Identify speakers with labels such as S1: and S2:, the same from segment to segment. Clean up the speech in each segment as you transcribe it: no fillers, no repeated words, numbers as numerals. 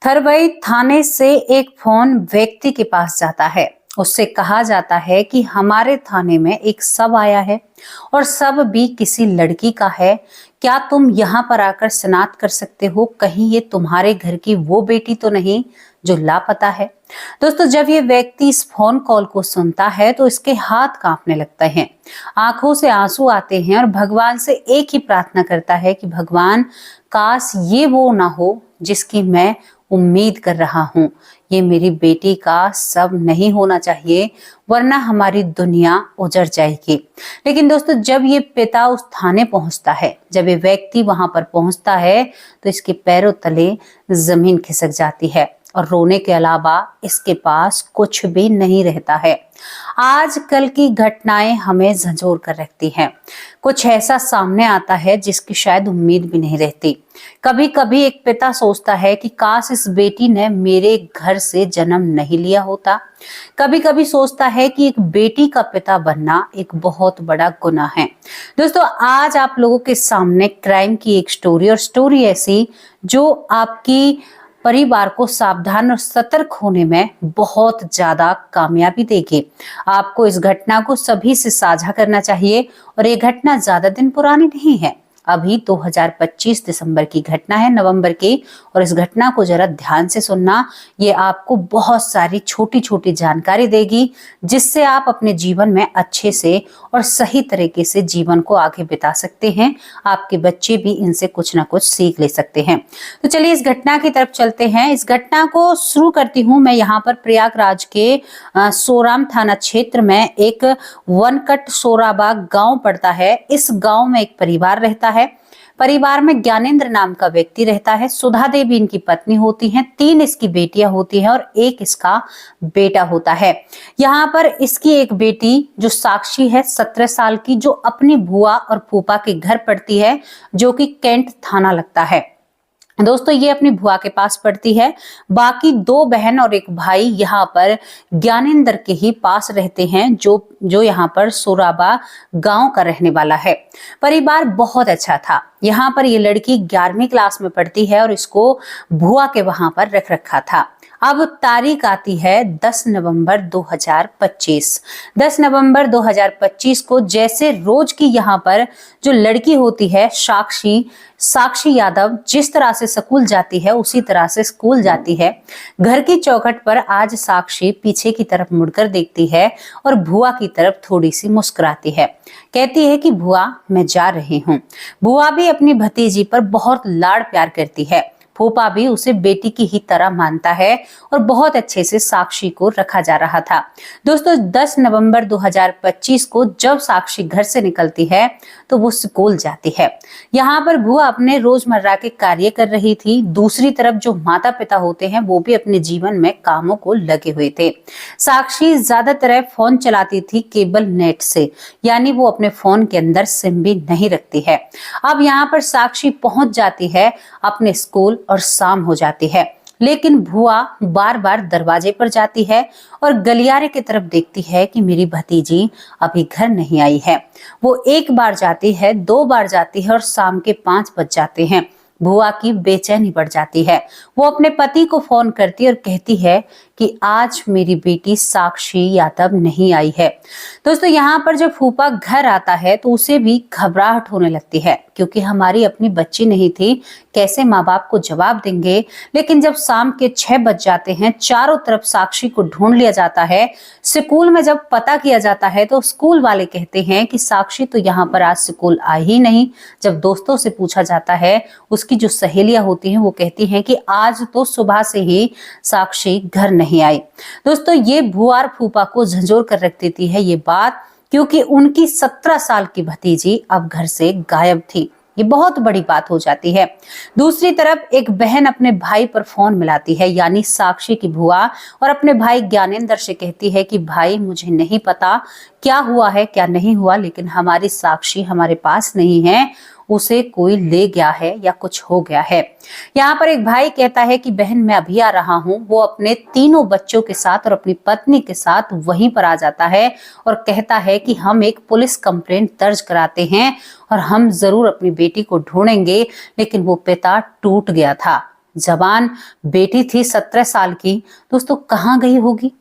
S1: थरवई थाने से एक फोन व्यक्ति के पास जाता है। उससे कहा जाता है कि हमारे थाने में एक शव आया है और शव भी किसी लड़की का है। क्या तुम यहाँ पर आकर शनाख्त कर सकते हो? कहीं ये तुम्हारे घर की वो बेटी तो नहीं जो लापता है? दोस्तों, जब ये व्यक्ति इस फोन कॉल को सुनता है तो इसके हाथ कांपने लगते हैं, आंखों से आंसू आते हैं और भगवान से एक ही प्रार्थना करता है कि भगवान, काश ये वो ना हो जिसकी मैं उम्मीद कर रहा हूँ। ये मेरी बेटी का सब नहीं होना चाहिए, वरना हमारी दुनिया उजड़ जाएगी। लेकिन दोस्तों, जब ये पिता उस थाने पहुंचता है, जब ये व्यक्ति वहां पर पहुंचता है तो इसके पैरों तले जमीन खिसक जाती है और रोने के अलावा इसके पास कुछ भी नहीं रहता है। आजकल की घटनाएं हमें झंझोर कर रखती हैं। कुछ ऐसा सामने आता है जिसकी शायद उम्मीद भी नहीं रहती। कभी कभी एक पिता सोचता है कि काश इस बेटी ने मेरे घर से जन्म नहीं लिया होता। कभी कभी सोचता है कि एक बेटी का पिता बनना एक बहुत बड़ा गुनाह है। दोस्तों, आज आप लोगों के सामने क्राइम की एक स्टोरी, और स्टोरी ऐसी जो आपकी परिवार को सावधान और सतर्क होने में बहुत ज्यादा कामयाबी देगी। आपको इस घटना को सभी से साझा करना चाहिए और ये घटना ज्यादा दिन पुरानी नहीं है, अभी 2025 दिसंबर की घटना है, नवंबर की। और इस घटना को जरा ध्यान से सुनना, ये आपको बहुत सारी छोटी छोटी जानकारी देगी जिससे आप अपने जीवन में अच्छे से और सही तरीके से जीवन को आगे बिता सकते हैं। आपके बच्चे भी इनसे कुछ ना कुछ सीख ले सकते हैं। तो चलिए इस घटना की तरफ चलते हैं। इस घटना को शुरू करती हूँ मैं यहाँ पर प्रयागराज के सोराम थाना क्षेत्र में एक वनकट सोराबाग गांव पड़ता है। इस गांव में एक परिवार रहता है। परिवार में ज्ञानेंद्र नाम का व्यक्ति रहता है। सुधा देवी इनकी पत्नी होती हैं, 3 इसकी बेटियां होती हैं और 1 इसका बेटा होता है। यहाँ पर इसकी एक बेटी जो साक्षी है 17 साल की, जो अपनी बुआ और फूफा के घर पड़ती है, जो कि कैंट थाना लगता है। दोस्तों, ये अपनी बुआ के पास पढ़ती है। बाकी 2 बहन और 1 भाई यहाँ पर ज्ञानेंद्र के ही पास रहते हैं, जो यहाँ पर सोराबा गांव का रहने वाला है। परिवार बहुत अच्छा था। यहाँ पर ये लड़की 11वीं क्लास में पढ़ती है और इसको बुआ के वहां पर रख रखा था। अब तारीख आती है 10 नवंबर 2025। 10 नवंबर 2025 को जैसे रोज की यहाँ पर जो लड़की होती है साक्षी यादव, जिस तरह से स्कूल जाती है उसी तरह से स्कूल जाती है। घर की चौखट पर आज साक्षी पीछे की तरफ मुड़कर देखती है और बुआ की तरफ थोड़ी सी मुस्कुराती है। कहती है कि बुआ, मैं जा रही हूँ। बुआ भी अपनी भतीजी पर बहुत लाड़ प्यार करती है। फूफा भी उसे बेटी की ही तरह मानता है और बहुत अच्छे से साक्षी को रखा जा रहा था। दोस्तों, 10 नवंबर 2025 को जब साक्षी घर से निकलती है तो वो स्कूल जाती है। यहाँ पर बुआ अपने रोजमर्रा के कार्य कर रही थी। दूसरी तरफ जो माता पिता होते हैं वो भी अपने जीवन में कामों को लगे हुए थे। साक्षी ज्यादातर फोन चलाती थी केबल नेट से, यानी वो अपने फोन के अंदर सिम भी नहीं रखती है। अब यहाँ पर साक्षी पहुंच जाती है अपने स्कूल और शाम हो जाती है, लेकिन बुआ बार बार दरवाजे पर जाती है और गलियारे की तरफ देखती है कि मेरी भतीजी अभी घर नहीं आई है। वो 1 बार जाती है, 2 बार जाती है और शाम के 5 बज जाते हैं। बुआ की बेचैनी बढ़ जाती है। वो अपने पति को फोन करती है और कहती है कि आज मेरी बेटी साक्षी यादव नहीं आई है। दोस्तों, यहाँ पर जब फूफा घर आता है तो उसे भी घबराहट होने लगती है, क्योंकि हमारी अपनी बच्ची नहीं थी, कैसे माँ बाप को जवाब देंगे। लेकिन जब शाम के 6 बज जाते हैं, चारों तरफ साक्षी को ढूंढ लिया जाता है। स्कूल में जब पता किया जाता है तो स्कूल वाले कहते हैं कि साक्षी तो यहाँ पर आज स्कूल आई ही नहीं। जब दोस्तों से पूछा जाता है, उसकी जो सहेलियां होती हैं वो कहती हैं कि आज तो सुबह से ही साक्षी घर नहीं आई। दोस्तों, ये बुआ और फूफा को झंझोर कर रख देती है ये बात, क्योंकि उनकी 17 साल की भतीजी अब घर से गायब थी। ये बहुत बड़ी बात हो जाती है। दूसरी तरफ एक बहन अपने भाई पर फोन मिलाती है, यानी साक्षी की बुआ, और अपने भाई ज्ञानेंद्र से कहती है कि भाई, मुझे नहीं पता क्या हुआ है क्या नहीं हुआ, लेकिन हमारी साक्षी हमारे पास नहीं है, उसे कोई ले गया है या कुछ हो गया है। यहाँ पर एक भाई कहता है कि बहन, मैं अभी आ रहा हूँ। वो अपने 3 बच्चों के साथ और अपनी पत्नी के साथ वहीं पर आ जाता है और कहता है कि हम एक पुलिस कंप्लेंट दर्ज कराते हैं और हम जरूर अपनी बेटी को ढूंढेंगे। लेकिन वो पिता टूट गया था। जवान बेटी थी 17 साल की, दोस्तों कहाँ गई होगी।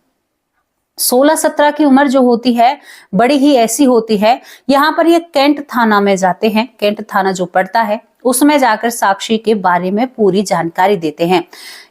S1: 16-17 की उम्र जो होती है बड़ी ही ऐसी होती है। यहाँ पर ये कैंट थाना में जाते हैं, कैंट थाना जो पड़ता है उसमें जाकर साक्षी के बारे में पूरी जानकारी देते हैं।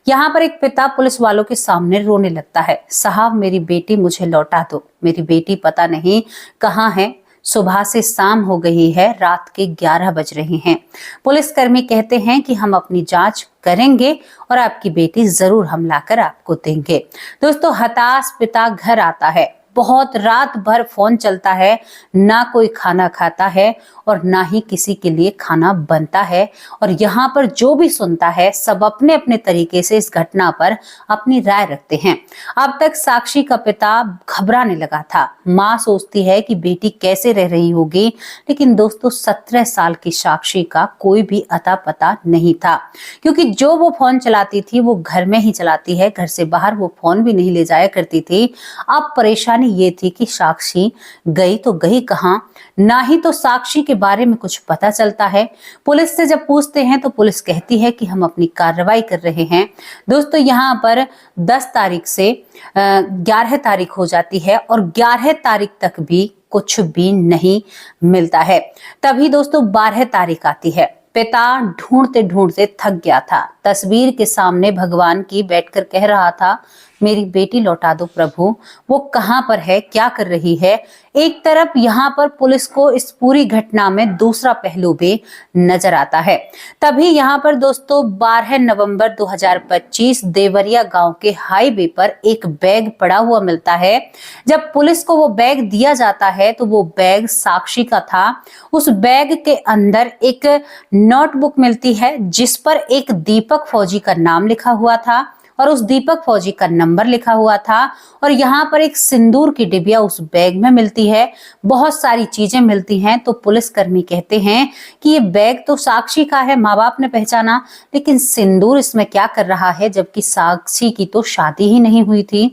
S1: यहाँ पर एक पिता पुलिस वालों के सामने रोने लगता है, साहब मेरी बेटी मुझे लौटा दो, मेरी बेटी पता नहीं कहाँ है, सुबह से शाम हो गई है, रात के 11 बज रहे हैं। पुलिसकर्मी कहते हैं कि हम अपनी जांच करेंगे और आपकी बेटी जरूर हम लाकर आपको देंगे। दोस्तों हताश पिता घर आता है, बहुत रात भर फोन चलता है, ना कोई खाना खाता है और ना ही किसी के लिए खाना बनता है। और यहाँ पर जो भी सुनता है सब अपने अपने तरीके से इस घटना पर अपनी राय रखते हैं। अब तक साक्षी का पिता घबराने लगा था। माँ सोचती है कि बेटी कैसे रह रही होगी, लेकिन दोस्तों 17 साल की साक्षी का कोई भी अता पता नहीं था, क्योंकि जो वो फोन चलाती थी वो घर में ही चलाती है, घर से बाहर वो फोन भी नहीं ले जाया करती थी। अब परेशानी ये थी कि साक्षी गई तो गई कहां, ना ही तो साक्षी के बारे में कुछ पता चलता है। पुलिस से जब पूछते हैं तो पुलिस कहती है कि हम अपनी कार्रवाई कर रहे हैं। दोस्तों यहाँ पर 10 तारीख से 11 तारीख हो जाती है और 11 तारीख तक भी कुछ भी नहीं मिलता है। तभी दोस्तों 12 तारीख आती है। पिता ढूंढते ढूंढते थक गया था, तस्वीर के सामने भगवान की बैठकर कह रहा था, मेरी बेटी लौटा दो प्रभु, वो कहां पर है, क्या कर रही है। एक तरफ यहाँ पर पुलिस को इस पूरी घटना में दूसरा पहलू भी नजर आता है। तभी यहाँ पर दोस्तों 12 नवंबर 2025 देवरिया गांव के हाईवे पर एक बैग पड़ा हुआ मिलता है। जब पुलिस को वो बैग दिया जाता है तो वो बैग साक्षी का था। उस बैग के अंदर एक नोटबुक मिलती है जिस पर एक दीपक फौजी का नाम लिखा हुआ था और उस दीपक फौजी का नंबर लिखा हुआ था। और यहाँ पर एक सिंदूर की डिबिया उस बैग में मिलती है, बहुत सारी चीजें मिलती हैं। तो पुलिसकर्मी कहते हैं कि ये बैग तो साक्षी का है, माँ बाप ने पहचाना, लेकिन सिंदूर इसमें क्या कर रहा है, जबकि साक्षी की तो शादी ही नहीं हुई थी।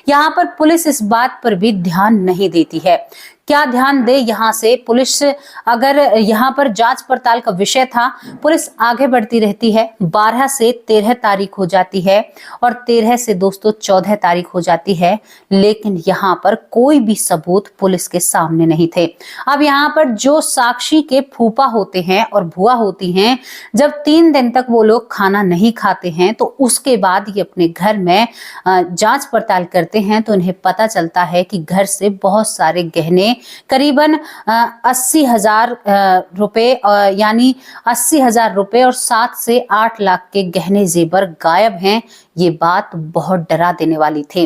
S1: यहाँ पर पुलिस इस बात पर भी ध्यान नहीं देती है। क्या ध्यान दे यहाँ से पुलिस, अगर यहाँ पर जांच पड़ताल का विषय था, पुलिस आगे बढ़ती रहती है। 12 से 13 तारीख हो जाती है और 13 से दोस्तों 14 तारीख हो जाती है, लेकिन यहाँ पर कोई भी सबूत पुलिस के सामने नहीं थे। अब यहाँ पर जो साक्षी के फूफा होते हैं और बुआ होती हैं, जब 3 दिन तक वो लोग खाना नहीं खाते हैं तो उसके बाद ये अपने घर में जांच पड़ताल करते हैं तो उन्हें पता चलता है कि घर से बहुत सारे गहने करीबन 80,000 रुपए, यानी 80,000 रुपए और 7 से 8 लाख के गहने जेवर गायब हैं। ये बात बहुत डरा देने वाली थी।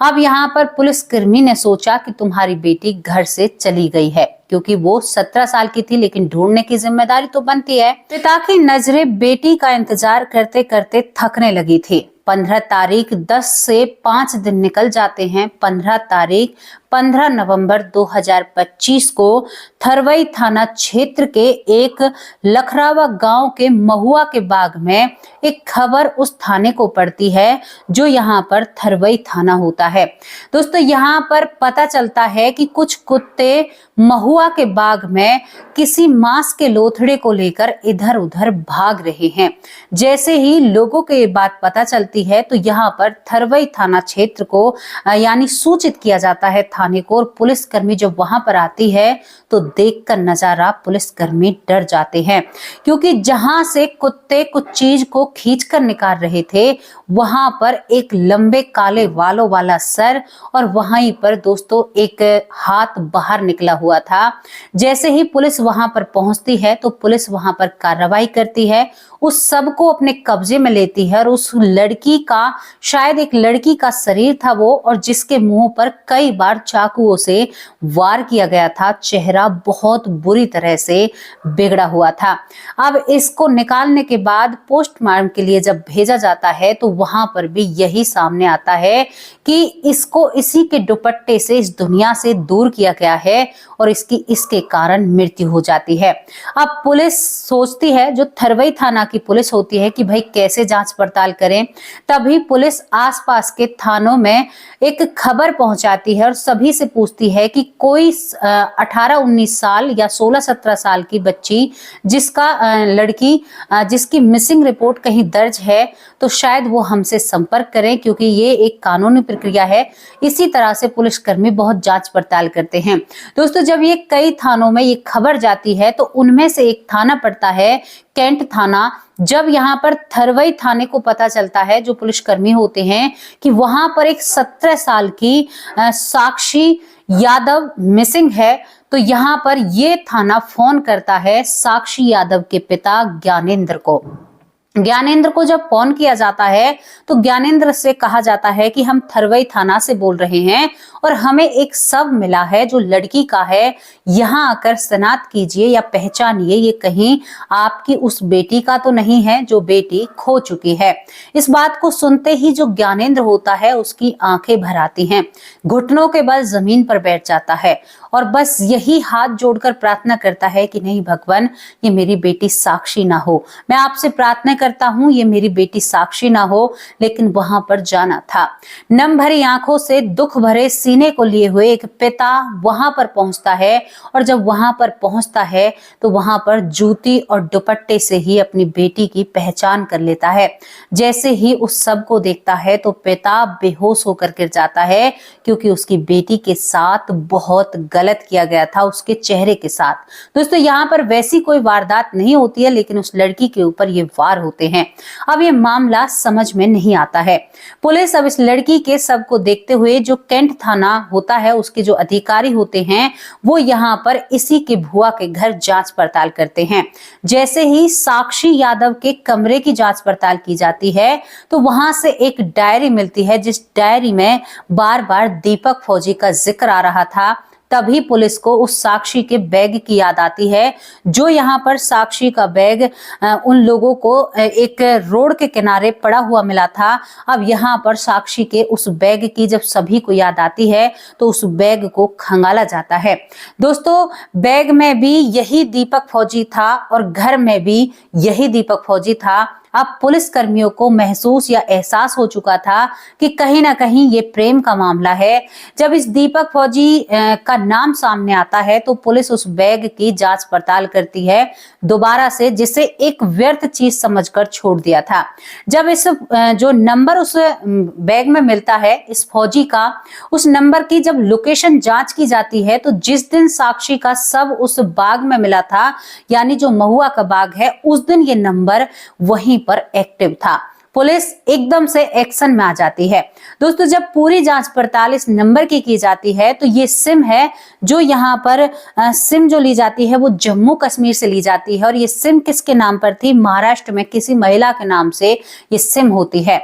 S1: अब यहाँ पर पुलिसकर्मी ने सोचा कि तुम्हारी बेटी घर से चली गई है, क्योंकि वो 17 साल की थी, लेकिन ढूंढने की जिम्मेदारी तो बनती है। पिता की नजरें बेटी का इंतजार करते करते थकने लगी थी। 15 तारीख 10 से 5 दिन निकल जाते हैं। 15 नवंबर 2025 को थरवई थाना क्षेत्र के एक लखरावा गांव के महुआ के बाग में एक खबर उस थाने को पड़ती है जो यहाँ पर थरवई थाना होता है। दोस्तों यहाँ पर पता चलता है कि कुछ कुत्ते महुआ के बाग में किसी मांस के लोथड़े को लेकर इधर उधर भाग रहे हैं। जैसे ही लोगों को ये बात पता चलती है तो यहाँ पर थरवई थाना क्षेत्र को यानी सूचित किया जाता है थाने को, और पुलिसकर्मी जब वहां पर आती है तो देखकर नजारा पुलिसकर्मी डर जाते हैं, क्योंकि जहां से कुत्ते कुछ चीज को खींच कर निकाल रहे थे वहां पर एक लंबे काले बालों वाला सर और वहीं पर दोस्तों एक हाथ बाहर निकला हुआ था। जैसे ही पुलिस वहां पर पहुंचती है तो पुलिस वहां पर कार्रवाई करती है, उस सब को अपने कब्जे में लेती है और उस लड़की का, शायद एक लड़की का शरीर था वो, और जिसके मुंह पर कई बार चाकुओं से वार किया गया था, चेहरा बहुत बुरी तरह से बिगड़ा हुआ था। अब इसको निकालने के बाद पोस्टमार्टम के लिए जब भेजा जाता है तो वहां पर भी यही सामने आता है कि इसको इसी के दुपट्टे से इस दुनिया से दूर किया गया है और इसके कारण मृत्यु हो जाती है। अब पुलिस सोचती है, जो थरवई थाना की पुलिस होती है, कि भाई कैसे जांच पड़ताल करें। तभी पुलिस आसपास के थानों में एक खबर पहुंचाती है और सभी सभी से पूछती है कि कोई 18-19 साल या 16-17 साल की बच्ची जिसका लड़की जिसकी मिसिंग रिपोर्ट कहीं दर्ज है तो शायद वो हमसे संपर्क करें, क्योंकि ये एक कानूनी प्रक्रिया है। इसी तरह से पुलिसकर्मी बहुत जांच पड़ताल करते हैं। दोस्तों, जब ये कई थानों में ये खबर जाती है तो उनमें से एक थाना पड़ता है कैंट थाना। जब यहाँ पर थरवई थाने को पता चलता है, जो पुलिसकर्मी होते हैं, कि वहां पर एक 17 साल की साक्षी यादव मिसिंग है, तो यहाँ पर ये थाना फोन करता है साक्षी यादव के पिता ज्ञानेंद्र को। ज्ञानेंद्र को जब फोन किया जाता है तो ज्ञानेंद्र से कहा जाता है कि हम थरवई थाना से बोल रहे हैं और हमें एक शव मिला है जो लड़की का है, यहाँ आकर शनाख्त कीजिए या पहचानिए, ये कहीं आपकी उस बेटी का तो नहीं है जो बेटी खो चुकी है। इस बात को सुनते ही जो ज्ञानेंद्र होता है उसकी आंखें भर आती हैं, घुटनों के बल जमीन पर बैठ जाता है और बस यही हाथ जोड़कर प्रार्थना करता है कि नहीं भगवान, ये मेरी बेटी साक्षी ना हो, मैं आपसे प्रार्थना करता हूं ये मेरी बेटी साक्षी ना हो। लेकिन वहां पर जाना था। नम भरी आंखों से दुख भरे सीने को लिए हुए एक पिता वहां पर पहुंचता है और जब वहां पर पहुंचता है तो वहां पर जूती और दुपट्टे से ही अपनी बेटी की पहचान कर लेता है। जैसे ही उस सब को देखता है तो पिता बेहोश होकर गिर जाता है, क्योंकि उसकी बेटी के साथ बहुत गलत किया गया था, उसके चेहरे के साथ। दोस्तों, यहाँ पर वैसी कोई वारदात नहीं होती है, लेकिन उस लड़की के ऊपर ये वार होते हैं। अब ये मामला समझ में नहीं आता है। पुलिस अब इस लड़की के शव को देखते हुए जो कैंट थाना होता है उसके जो अधिकारी होते हैं वो यहाँ पर इसी के भुआ के घर जांच पड़ताल करते हैं। जैसे ही साक्षी यादव के कमरे की जांच पड़ताल की जाती है तो वहां से एक डायरी मिलती है, जिस डायरी में बार बार दीपक फौजी का जिक्र आ रहा था। तभी पुलिस को उस साक्षी के बैग की याद आती है, जो यहाँ पर साक्षी का बैग उन लोगों को एक रोड के किनारे पड़ा हुआ मिला था। अब यहाँ पर साक्षी के उस बैग की जब सभी को याद आती है तो उस बैग को खंगाला जाता है। दोस्तों, बैग में भी यही दीपक फौजी था और घर में भी यही दीपक फौजी था। अब पुलिस कर्मियों को महसूस या एहसास हो चुका था कि कहीं ना कहीं ये प्रेम का मामला है। जब इस दीपक फौजी का नाम सामने आता है तो पुलिस उस बैग की जांच पड़ताल करती है दोबारा से, जिसे एक व्यर्थ चीज समझकर छोड़ दिया था। जब इस जो नंबर उस बैग में मिलता है इस फौजी का, उस नंबर की जब लोकेशन जांच की जाती है तो जिस दिन साक्षी का शव उस बाग में मिला था, यानी जो महुआ का बाग है, उस दिन ये नंबर वहीं पर एक्टिव था। पुलिस एकदम से एक्शन में आ जाती है। दोस्तों, जब पूरी जांच पड़ताल इस नंबर की जाती है तो ये सिम है जो यहाँ पर सिम जो ली जाती है वो जम्मू कश्मीर से ली जाती है और ये सिम किसके नाम पर थी? महाराष्ट्र में किसी महिला के नाम से ये सिम होती है।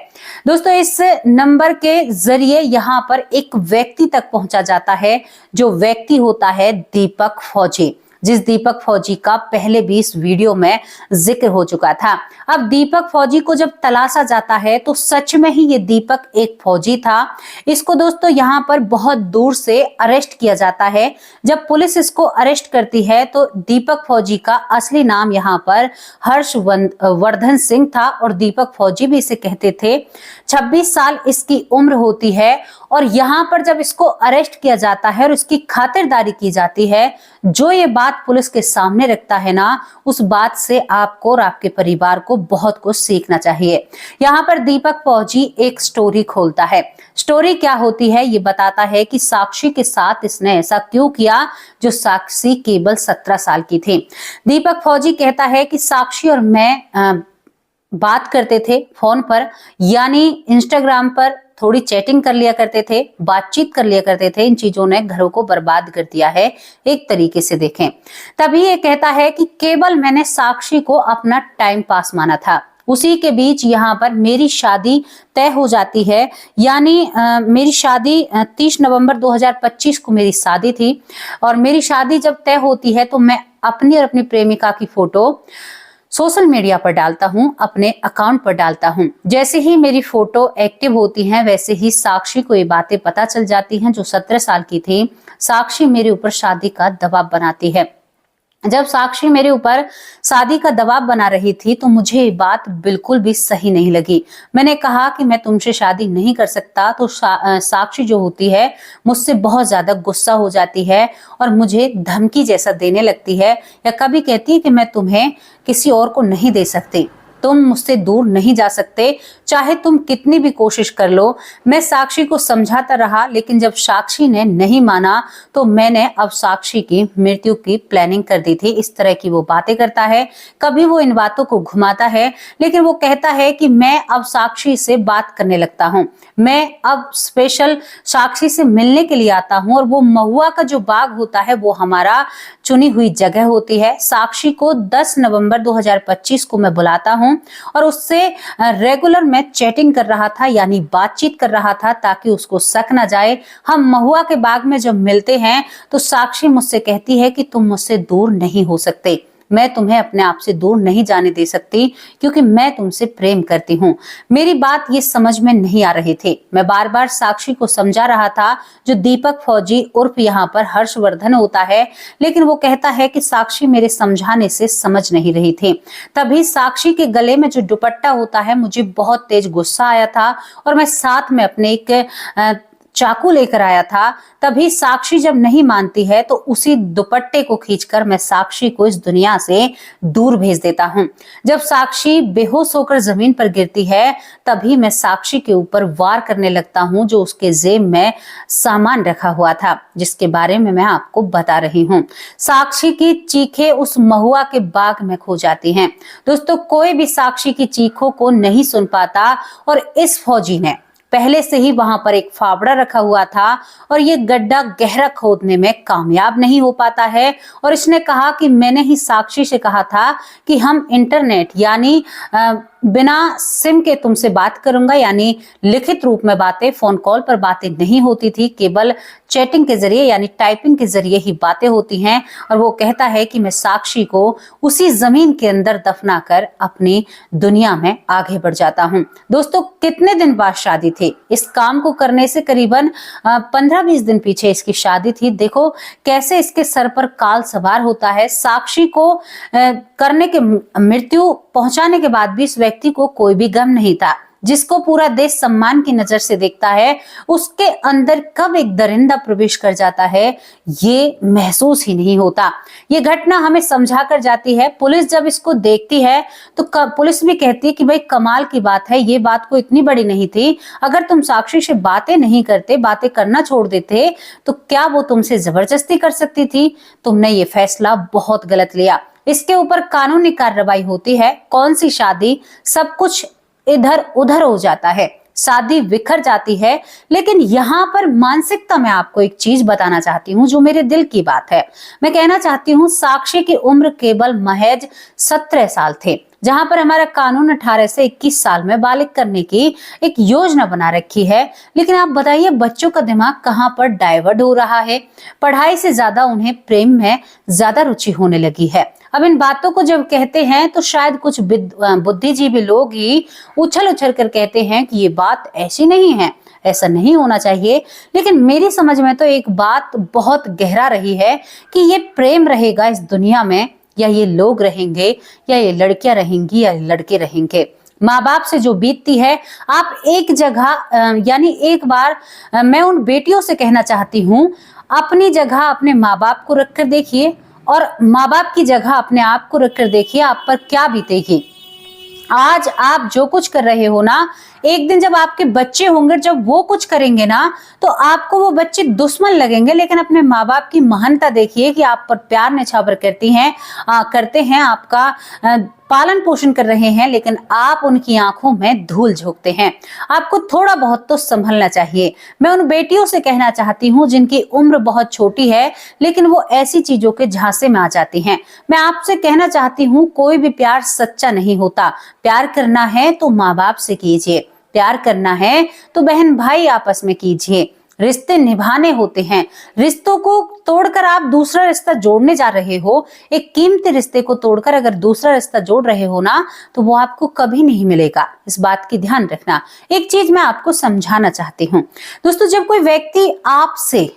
S1: दोस्तों, इस नंबर के जरिए यहाँ पर एक व्यक्ति तक पहुंचा जाता है, जो व्यक्ति होता है दीपक फौजी, जिस दीपक फौजी का पहले भी इस वीडियो में जिक्र हो चुका था। अब दीपक फौजी को जब तलाशा जाता है तो सच में ही ये दीपक एक फौजी था। इसको दोस्तों यहाँ पर बहुत दूर से अरेस्ट किया जाता है। जब पुलिस इसको अरेस्ट करती है तो दीपक फौजी का असली नाम यहाँ पर हर्षवर्धन सिंह था और दीपक फौजी भी इसे कहते थे। 26 साल इसकी उम्र होती है और यहाँ पर जब इसको अरेस्ट किया जाता है और इसकी खातिरदारी की जाती है, जो ये बात पुलिस के सामने रखता है ना, उस बात से आपको और आपके परिवार को बहुत कुछ सीखना चाहिए। यहाँ पर दीपक फौजी एक स्टोरी खोलता है। स्टोरी क्या होती है ये बताता है कि साक्षी के साथ इसने ऐसा क्यों किया, जो साक्षी केवल 17 साल की थी। दीपक फौजी कहता है कि साक्षी और मैं बात करते थे फोन पर, यानी इंस्टाग्राम पर थोड़ी चैटिंग कर लिया करते थे, बातचीत कर लिया करते थे। इन चीजों ने घरों को बर्बाद कर दिया है एक तरीके से देखें। तभी ये कहता है कि केवल मैंने साक्षी को अपना टाइम पास माना था। उसी के बीच यहाँ पर मेरी शादी तय हो जाती है, यानी मेरी शादी 30 नवंबर 2025 को मेरी शादी थी और मेरी शादी जब तय होती है तो मैं अपनी और अपनी प्रेमिका की फोटो सोशल मीडिया पर डालता हूं, अपने अकाउंट पर डालता हूं। जैसे ही मेरी फोटो एक्टिव होती हैं वैसे ही साक्षी को ये बातें पता चल जाती हैं, जो 17 साल की थी। साक्षी मेरे ऊपर शादी का दबाव बनाती है। जब साक्षी मेरे ऊपर शादी का दबाव बना रही थी तो मुझे ये बात बिल्कुल भी सही नहीं लगी। मैंने कहा कि मैं तुमसे शादी नहीं कर सकता, तो साक्षी जो होती है मुझसे बहुत ज्यादा गुस्सा हो जाती है और मुझे धमकी जैसा देने लगती है, या कभी कहती है कि मैं तुम्हें किसी और को नहीं दे सकती, तुम मुझसे दूर नहीं जा सकते, चाहे तुम कितनी भी कोशिश कर लो। मैं साक्षी को समझाता रहा, लेकिन जब साक्षी ने नहीं माना तो मैंने अब साक्षी की मृत्यु की प्लानिंग कर दी थी। इस तरह की वो बातें करता है। कभी वो इन बातों को घुमाता है, लेकिन वो कहता है कि मैं अब साक्षी से बात करने लगता हूँ, मैं अब स्पेशल साक्षी से मिलने के लिए आता हूँ, और वो महुआ का जो बाग होता है वो हमारा चुनी हुई जगह होती है। साक्षी को 10 नवंबर 2025 को मैं बुलाता हूँ और उससे रेगुलर मैं चैटिंग कर रहा था, यानी बातचीत कर रहा था, ताकि उसको शक ना जाए। हम महुआ के बाग में जब मिलते हैं तो साक्षी मुझसे कहती है कि तुम मुझसे दूर नहीं हो सकते, मैं तुम्हें अपने आप से दूर नहीं जाने दे सकती, क्योंकि मैं तुमसे प्रेम करती हूँ। मेरी बात ये समझ में नहीं आ रही थी। मैं बार बार साक्षी को समझा रहा था, जो दीपक फौजी उर्फ यहाँ पर हर्षवर्धन होता है, लेकिन वो कहता है कि साक्षी मेरे समझाने से समझ नहीं रही थी। तभी साक्षी के गले में जो दुपट्टा होता है, मुझे बहुत तेज गुस्सा आया था और मैं साथ में अपने एक चाकू लेकर आया था। तभी साक्षी जब नहीं मानती है तो उसी दुपट्टे को खींचकर मैं साक्षी को इस दुनिया से दूर भेज देता हूँ। जब साक्षी बेहोश होकर जमीन पर गिरती है, तभी मैं साक्षी के ऊपर वार करने लगता हूँ, जो उसके जेब में सामान रखा हुआ था, जिसके बारे में मैं आपको बता रही हूँ। साक्षी की चीखें उस महुआ के बाग में खो जाती हैं। दोस्तों, कोई भी साक्षी की चीखों को नहीं सुन पाता, और इस फौजी ने पहले से ही वहां पर एक फावड़ा रखा हुआ था और ये गड्ढा गहरा खोदने में कामयाब नहीं हो पाता है। और इसने कहा कि मैंने ही साक्षी से कहा था कि हम इंटरनेट यानी बिना सिम के तुमसे बात करूंगा, यानी लिखित रूप में बातें, फोन कॉल पर बातें नहीं होती थी, केवल चैटिंग के जरिए यानी टाइपिंग के जरिए ही बातें होती हैं। और वो कहता है कि मैं साक्षी को उसी जमीन के अंदर दफना कर अपनी दुनिया में आगे बढ़ जाता हूँ। दोस्तों, कितने दिन बाद शादी थी? इस काम को करने से करीबन 15-20 दिन पीछे इसकी शादी थी। देखो कैसे इसके सर पर काल सवार होता है। साक्षी को करने के मृत्यु पहुंचाने के बाद भी इस व्यक्ति को कोई भी गम नहीं था। जिसको पूरा देश सम्मान की नजर से देखता है, उसके अंदर कब एक दरिंदा प्रवेश कर जाता है ये महसूस ही नहीं होता। ये घटना हमें समझा कर जाती है। पुलिस जब इसको देखती है तो पुलिस भी कहती है कि भाई कमाल की बात है, ये बात को इतनी बड़ी नहीं थी। अगर तुम साक्षी से बातें नहीं करते, बातें करना छोड़ देते, तो क्या वो तुमसे जबरदस्ती कर सकती थी? तुमने ये फैसला बहुत गलत लिया। इसके ऊपर कानूनी कार्रवाई होती है। कौन सी शादी, सब कुछ इधर उधर हो जाता है, शादी बिखर जाती है। लेकिन यहाँ पर मानसिकता में आपको एक चीज बताना चाहती हूँ जो मेरे दिल की बात है। मैं कहना चाहती हूँ साक्षी की उम्र केवल महज 17 साल थे, जहां पर हमारा कानून 18 से 21 साल में बालिग करने की एक योजना बना रखी है। लेकिन आप बताइए, बच्चों का दिमाग कहां पर डाइवर्ट हो रहा है। पढ़ाई से ज्यादा उन्हें प्रेम में ज्यादा रुचि होने लगी है। अब इन बातों को जब कहते हैं तो शायद कुछ बुद्धिजीवी लोग ही उछल उछल कर कहते हैं कि ये बात ऐसी नहीं है, ऐसा नहीं होना चाहिए। लेकिन मेरी समझ में तो एक बात बहुत गहरा रही है कि ये प्रेम रहेगा इस दुनिया में, या ये लोग रहेंगे, या ये लड़कियां रहेंगी, या लड़के रहेंगे। माँ बाप से जो बीतती है, आप एक जगह यानी एक बार मैं उन बेटियों से कहना चाहती हूँ, अपनी जगह अपने माँ बाप को रखकर देखिए और माँ बाप की जगह अपने आप को रखकर देखिए, आप पर क्या बीतेगी। आज आप जो कुछ कर रहे हो ना, एक दिन जब आपके बच्चे होंगे, जब वो कुछ करेंगे ना, तो आपको वो बच्चे दुश्मन लगेंगे। लेकिन अपने माँ बाप की महानता देखिए कि आप पर प्यार न्यौछावर करते हैं, आपका पालन पोषण कर रहे हैं, लेकिन आप उनकी आंखों में धूल झोंकते हैं। आपको थोड़ा बहुत तो संभलना चाहिए। मैं उन बेटियों से कहना चाहती हूँ जिनकी उम्र बहुत छोटी है, लेकिन वो ऐसी चीजों के झांसे में आ जाती हैं। मैं आपसे कहना चाहती हूँ, कोई भी प्यार सच्चा नहीं होता। प्यार करना है तो माँ बाप से कीजिए, प्यार करना है तो बहन भाई आपस में कीजिए। रिश्ते निभाने होते हैं। रिश्तों को तोड़कर आप दूसरा रिश्ता जोड़ने जा रहे हो। एक कीमती रिश्ते को तोड़कर अगर दूसरा रिश्ता जोड़ रहे हो ना, तो वो आपको कभी नहीं मिलेगा। इस बात की ध्यान रखना। एक चीज मैं आपको समझाना चाहती हूँ दोस्तों, जब कोई व्यक्ति आपसे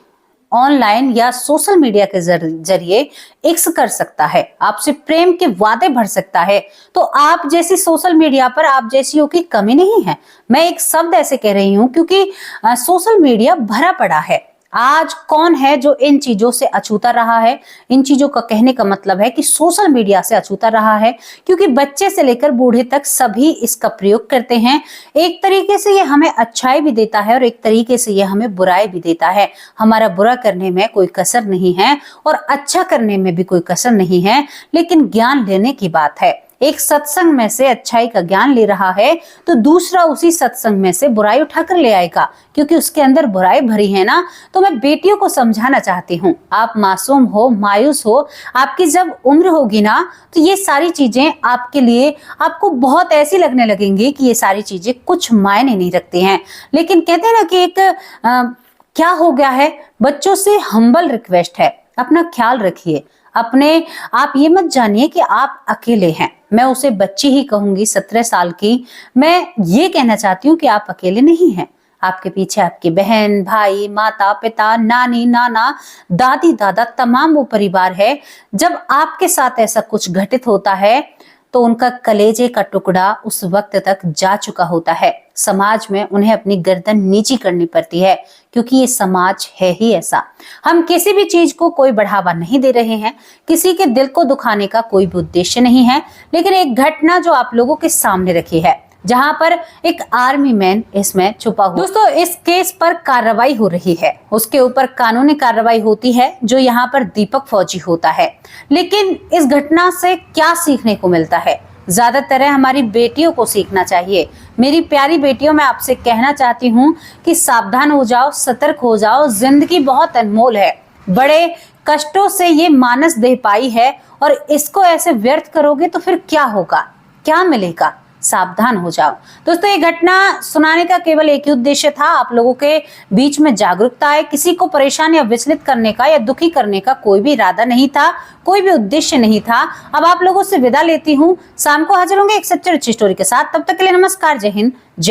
S1: ऑनलाइन या सोशल मीडिया के जरिए इक्स कर सकता है, आपसे प्रेम के वादे भर सकता है, तो आप जैसी सोशल मीडिया पर आप जैसियों की कमी नहीं है। मैं एक शब्द ऐसे कह रही हूं क्योंकि सोशल मीडिया भरा पड़ा है। आज कौन है जो इन चीजों से अछूता रहा है? इन चीजों का कहने का मतलब है कि सोशल मीडिया से अछूता रहा है, क्योंकि बच्चे से लेकर बूढ़े तक सभी इसका प्रयोग करते हैं। एक तरीके से ये हमें अच्छाई भी देता है और एक तरीके से ये हमें बुराई भी देता है। हमारा बुरा करने में कोई कसर नहीं है और अच्छा करने में भी कोई कसर नहीं है, लेकिन ज्ञान लेने की बात है। एक सत्संग में से अच्छाई का ज्ञान ले रहा है तो दूसरा उसी सत्संग में से बुराई उठाकर ले आएगा, क्योंकि उसके अंदर बुराई भरी है ना। तो मैं बेटियों को समझाना चाहती हूँ, आप मासूम हो, मायूस हो, आपकी जब उम्र होगी ना तो ये सारी चीजें आपके लिए आपको बहुत ऐसी लगने लगेंगी कि ये सारी चीजें कुछ मायने नहीं रखती हैं। लेकिन कहते हैं ना कि एक क्या हो गया है, बच्चों से हम्बल रिक्वेस्ट है, अपना ख्याल रखिए। अपने आप ये मत जानिए कि आप अकेले हैं। मैं उसे बच्ची ही कहूंगी, 17 साल की। मैं ये कहना चाहती हूँ कि आप अकेले नहीं हैं। आपके पीछे आपकी बहन, भाई, माता, पिता, नानी, नाना, दादी, दादा, तमाम वो परिवार है। जब आपके साथ ऐसा कुछ घटित होता है तो उनका कलेजे का टुकड़ा उस वक्त तक जा चुका होता है। समाज में उन्हें अपनी गर्दन नीची करनी पड़ती है, क्योंकि ये समाज है ही ऐसा। हम किसी भी चीज को कोई बढ़ावा नहीं दे रहे हैं, किसी के दिल को दुखाने का कोई भी उद्देश्य नहीं है, लेकिन एक घटना जो आप लोगों के सामने रखी है, जहां पर एक आर्मी मैन इसमें छुपा हुआ। दोस्तों, इस केस पर कार्रवाई हो रही है, उसके ऊपर कानूनी कार्रवाई होती है, जो यहाँ पर दीपक फौजी होता है। लेकिन इस घटना से क्या सीखने को मिलता है? ज्यादातर हमारी बेटियों को सीखना चाहिए। मेरी प्यारी बेटियों, मैं आपसे कहना चाहती हूँ कि सावधान हो जाओ, सतर्क हो जाओ। जिंदगी बहुत अनमोल है, बड़े कष्टों से ये मानस देह पाई है, और इसको ऐसे व्यर्थ करोगे तो फिर क्या होगा, क्या मिलेगा? सावधान हो जाओ। दोस्तों, ये घटना सुनाने का केवल एक ही उद्देश्य था, आप लोगों के बीच में जागरूकता है। किसी को परेशान या विचलित करने का या दुखी करने का कोई भी इरादा नहीं था, कोई भी उद्देश्य नहीं था। अब आप लोगों से विदा लेती हूँ, शाम को हाजिर होंगे एक सच्ची स्टोरी के साथ। तब तक के लिए नमस्कार, जय हिंद, जय